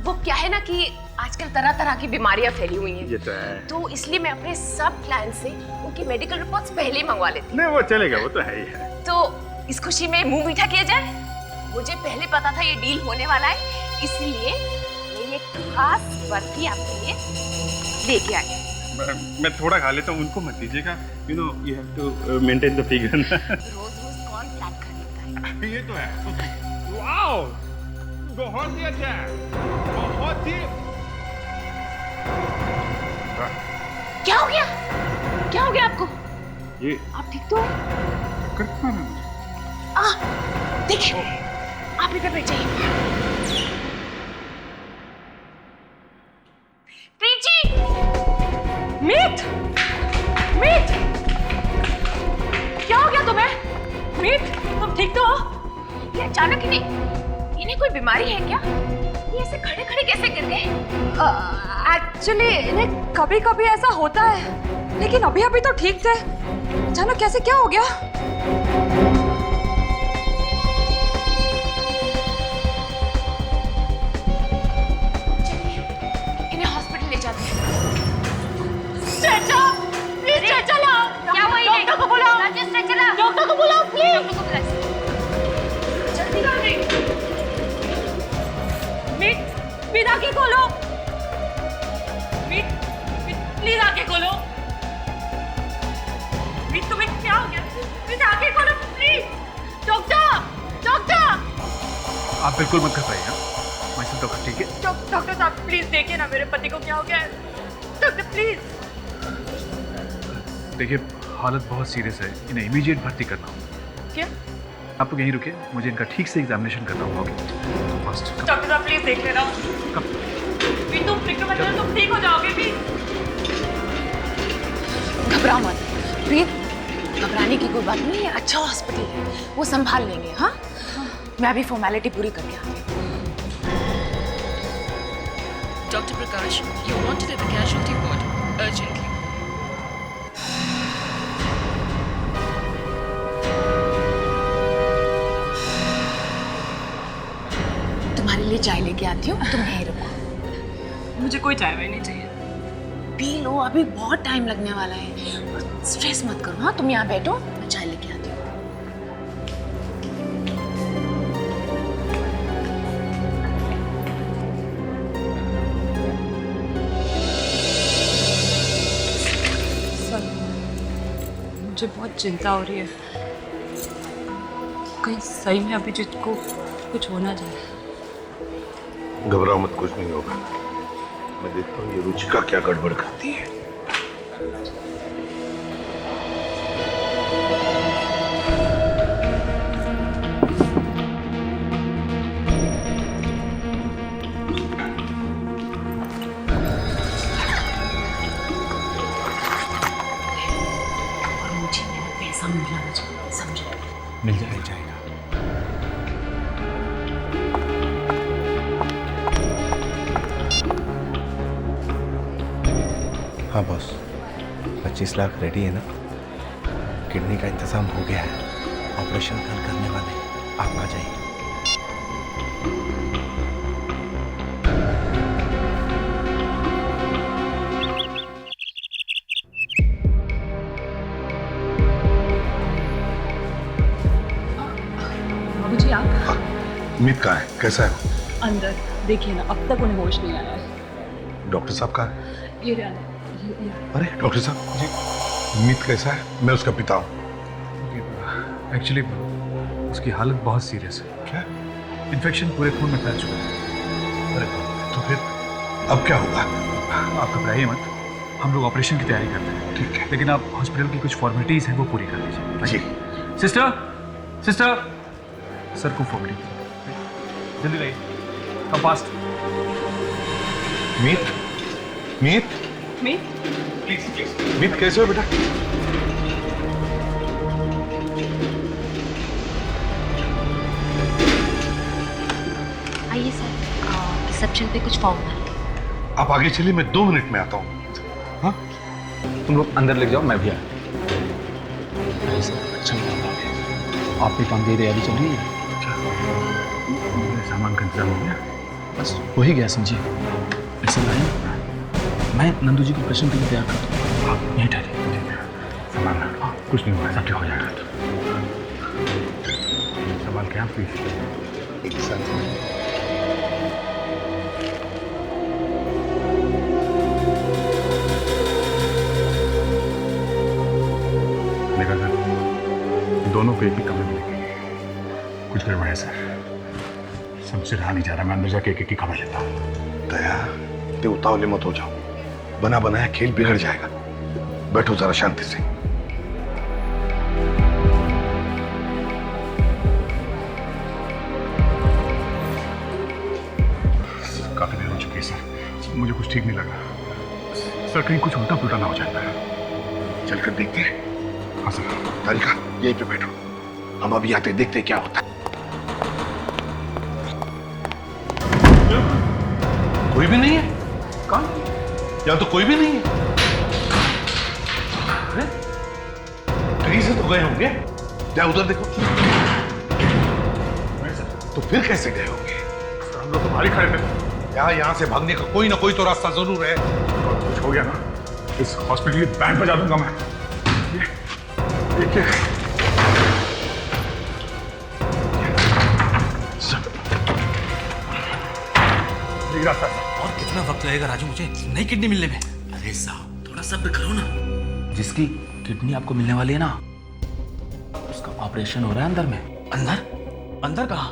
वो क्या है ना कि आजकल तरह तरह की बीमारियां फैली हुई हैं। ये तो है। तो इसलिए मैं अपने सब क्लाइंट से उनकी मेडिकल रिपोर्ट्स पहले ही मंगवा लेती हूँ। नहीं वो चलेगा, वो तो है ही है। तो इस खुशी में मुंह मीठा किया जाए। मुझे पहले पता था ये डील होने वाला है, इसलिए मैं ये खास बर्फी आपके लिए लेके आई। मैं थोड़ा खा लेता हूँ, उनको मत दीजिएगा, you know you have to maintain the figure. रोज रोज कौन प्लान कर लेता है? ये तो है। वाओ, बहुत ही अच्छा है, बहुत ही। क्या हो गया? क्या हो गया आपको? ये आप ठीक तो? देखिए, आप इधर बैठ जाइए। प्रीत जी! मीत! मीत! क्या हो गया तुम्हें? मीत, तुम ठीक तो हो? ये अचानक इन्हें कोई बीमारी है क्या? ये ऐसे खड़े खड़े कैसे गिर गए? एक्चुअली इन्हें कभी कभी ऐसा होता है, लेकिन अभी अभी तो ठीक थे। अचानक कैसे क्या हो गया? इन्हें हॉस्पिटल ले जाते हैं। डॉक्टर को बुलाओ। डॉक्टर को बुलाओ प्लीज। जल्दी मीत आंखें खोलो। मीत प्लीज आंखें खोलो। मीत तुम्हें क्या हो गया? मीत आंखें खोलो प्लीज। डॉक्टर आप बिल्कुल मत घबराइए, मैं सब डॉक्टर, ठीक है? डॉक्टर साहब प्लीज देखिए ना मेरे पति को क्या हो गया है। Doctor please. देखिए हालत बहुत सीरियस है, इन्हें इमीडिएट भर्ती करना होगा। क्या? आप लोग यहीं रुकिए, मुझे इनका ठीक से एग्जामिनेशन करना होगा। फास्ट। डॉक्टर साहब प्लीज देख लेना। मीत तुम फिक्र मत करो, तुम ठीक हो जाओगे भी। घबराओ मत प्रीत, घबराने की कोई बात नहीं है। अच्छा हॉस्पिटल है, वो संभाल लेंगे। हाँ, मैं अभी फॉर्मेलिटी पूरी करके आती हूँ। Dr. Prakash, you wanted at the casualty ward urgently. तुम्हारे लिए चाय लेके आती हूँ, तुम यहीं रुको। मुझे कोई चाय वाय नहीं चाहिए। पी लो, अभी बहुत टाइम लगने वाला है। और स्ट्रेस मत करो। हाँ, तुम यहाँ बैठो, मैं चाय लेके आती हूँ। मुझे बहुत चिंता हो रही है, कहीं सही में अभिजीत को कुछ होना जाए। घबराओ मत, कुछ नहीं होगा। मैं देखता हूँ ये रुचिका क्या गड़बड़ करती है। और मुझे मेरा पैसा मिल जाना चाहिए, समझे? मिल जाएगा। हाँ बॉस, 25 लाख रेडी है ना? किडनी का इंतजाम हो गया है, ऑपरेशन कल करने वाले हैं, आप आ जाइए। बाबूजी आप मीत कहाँ है, कैसा है? अंदर देखिए ना, अब तक उन्हें होश नहीं आया है। डॉक्टर साहब कहाँ है? ये रहा। अरे डॉक्टर साहब जी, मीत कैसा है? मैं उसका पिता हूँ। एक्चुअली उसकी हालत बहुत सीरियस है। क्या? इन्फेक्शन पूरे खून में फैल चुका है। अरे तो फिर अब क्या होगा? आप घबराइए मत, हम लोग ऑपरेशन की तैयारी करते हैं। ठीक है, लेकिन आप हॉस्पिटल की कुछ फॉर्मेलिटीज हैं वो पूरी कर लीजिए। जी। सिस्टर सर को फोन कीजिए, जल्दी रहिए, कम फास्ट। मीत प्लीज मीत कैसे हो बेटा? आइए सर, रिसेप्शन पे कुछ फॉर्म भर। आप आगे चलिए, मैं 2 मिनट में आता हूँ। हाँ, तुम लोग अंदर लेके जाओ, मैं भी आया। अरे सर, अच्छा लगा। आप भी काम की तैयारी चल रही है? सामान का इंतजाम हो गया? बस हो ही गया समझिए। ऐसे लाए मैं नंदू जी को प्रश्न के लिए तैयार कर दूँ, आप यहीं ठहरिए। सामान कुछ नहीं हुआ, सब ठीक हो जाएगा। सवाल क्या प्लीज? मेरा घर दोनों को एक ही कमरे में लेंगे। कुछ गड़बड़ है सर, सबसे रहा नहीं जा रहा। मैं अंदर जाके एक ही खबर लेता हूँ। दया, ते उतावले मत हो जाओ, बना बनाया खेल बिगड़ जाएगा। बैठो जरा शांति से। काफी देर हो चुकी है सर, मुझे कुछ ठीक नहीं लगा। सर कहीं कुछ उल्टा पुल्टा ना हो जाता है। चलकर देखते हैं। हाँ सर। तारिका, यहीं पे बैठो, हम अभी आते देखते क्या होता है। कोई भी नहीं है? कौन? यहाँ तो कोई भी नहीं है। कहीं से तो गए होंगे। क्या उधर देखो। तो फिर कैसे गए होंगे? हम लोग तो बाहर ही खड़े थे। यहाँ से भागने का कोई ना कोई तो रास्ता जरूर है। कुछ हो गया ना, इस हॉस्पिटल की बैंड बजा दूंगा मैं। देखिए रास्ता। और कितना वक्त लगेगा राजू मुझे नई किडनी मिलने में? अरे साहब थोड़ा सब्र करो ना। जिसकी किडनी आपको मिलने वाली है ना, उसका ऑपरेशन हो रहा है अंदर में। अंदर? अंदर कहाँ?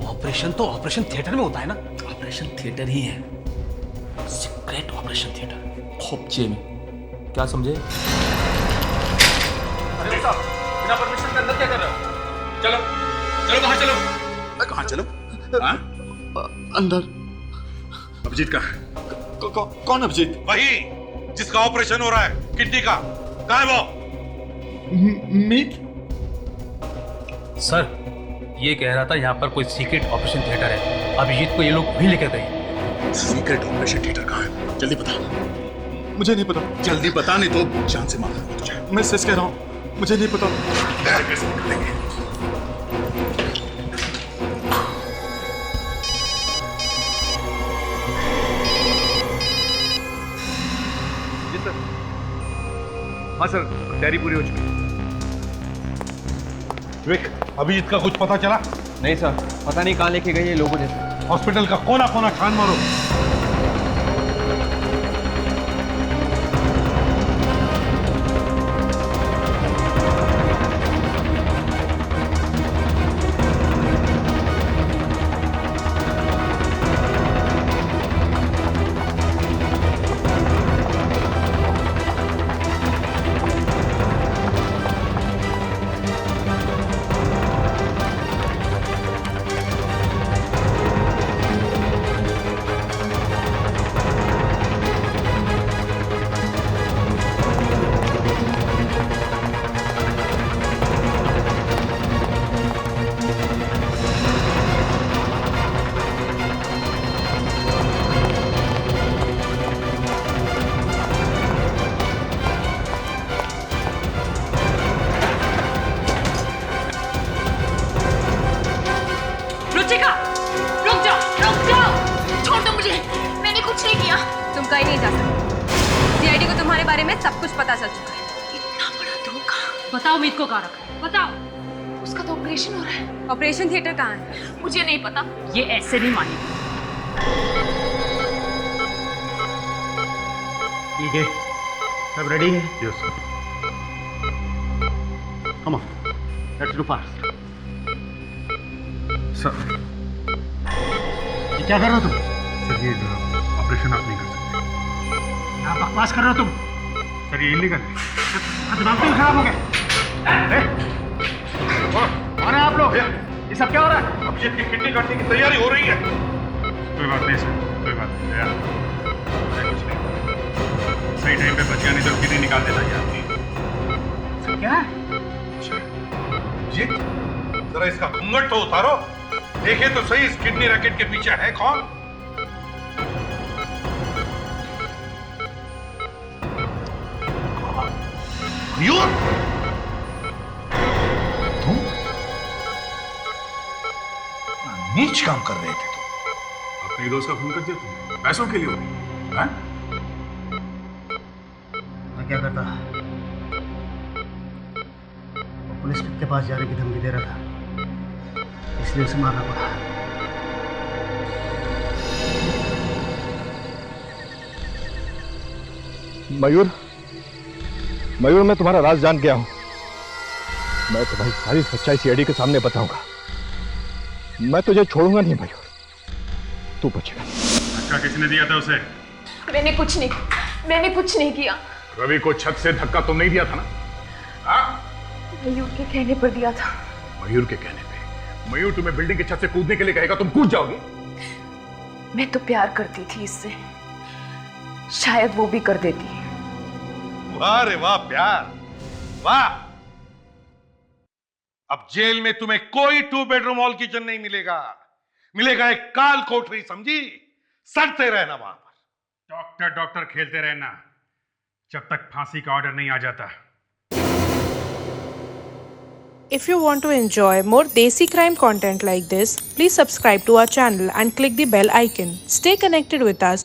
ऑपरेशन तो ऑपरेशन थिएटर में होता है ना। ऑपरेशन थिएटर ही है, सीक्रेट ऑपरेशन थिएटर, खोपचे में। क्या समझे? अरे साहब, बिना परमिशन के अंदर क्या कर रहे हो? चलो चलो बाहर चलो। कहाँ चलो? हाँ? अंदर। अभिजीत का कौन अभिजीत? वही जिसका ऑपरेशन हो रहा है किडनी का। कहाँ है वो? मीत सर, ये कह रहा था यहाँ पर कोई सीक्रेट ऑपरेशन थिएटर है। अभिजीत को ये लोग वहीं लेकर गए। सीक्रेट ऑपरेशन थिएटर कहाँ है? जल्दी बता। मुझे नहीं पता। जल्दी बता, नहीं तो जान से मार तुझे। मैं सच कह रहा हूँ, मुझे नहीं पता। कैसे निकलेंगे? हाँ सर, तैयारी पूरी हो चुकी है। विक, अभिजीत का कुछ पता चला? नहीं सर, पता नहीं कहाँ लेके गए ये लोगों ने। हॉस्पिटल का कोना कोना छान मारो। कहीं नहीं जा सकते। सीआईडी को तुम्हारे बारे में सब कुछ पता चल चुका है। इतना बड़ा धोखा। बताओ मीत को कहाँ रखा है? बताओ। उसका तो ऑपरेशन हो रहा है। ऑपरेशन थिएटर कहाँ है? मुझे नहीं पता। ये ऐसे नहीं मानेगी। ठीक है, सब रेडी है? Yes sir. Come on, let's go fast. Sir ये क्या कर रहे हो तुम? सर ये ऑपरेशन आप नहीं कर सकते। क्या बकवास कर रहे हो तुम? सर ये इलीगल है। दिमाग तो खराब हो गया। कौन है आप लोग? ये सब क्या हो रहा है? अभिजीत की किडनी काटने की तैयारी हो रही है। कोई बात नहीं सर, कोई बात नहीं यार, कुछ नहीं। सही टाइम पे बच गया, नहीं तो किडनी निकाल देता क्या आपकी। क्या? जीत, जरा इसका घूंघट तो उतारो। देखे तो सही इस किडनी रैकेट के पीछे है कौन? मयूर, तुम नीच काम कर रहे थे तुम। अपने दोस्त का खून कर दिया तुमने पैसों के लिए हो गई, हैं? मैं क्या करता? वो पुलिस के पास जाने की धमकी दे रहा था, इसलिए उसे मारना पड़ा। मयूर, मयूर, मैं तुम्हारा राज जान गया हूं। मैं तुम्हारी सारी सच्चाई सीआईडी के सामने बताऊंगा। मैं तुझे छोड़ूंगा नहीं मयूर, तू बचेगा। धक्का किसने दिया था उसे? मैंने कुछ नहीं किया। रवि को छत से धक्का तुम नहीं दिया था ना? मयूर के कहने पर दिया था। मयूर के कहने पे? मयूर तुम्हें बिल्डिंग की छत से कूदने के लिए कहेगा, तुम कूद जाओगे? मैं तो प्यार करती थी इससे, शायद वो भी कर देती। वाह रे वाह, प्यार, वाह। अब जेल में तुम्हें कोई 2 बेडरूम हॉल किचन नहीं मिलेगा, मिलेगा एक काल कोठरी, समझी? सड़ते रहना वहां पर। डॉक्टर डॉक्टर खेलते रहना जब तक फांसी का ऑर्डर नहीं आ जाता। If you want to enjoy more Desi crime content like this, please subscribe to our channel and click the bell icon. Stay connected with us.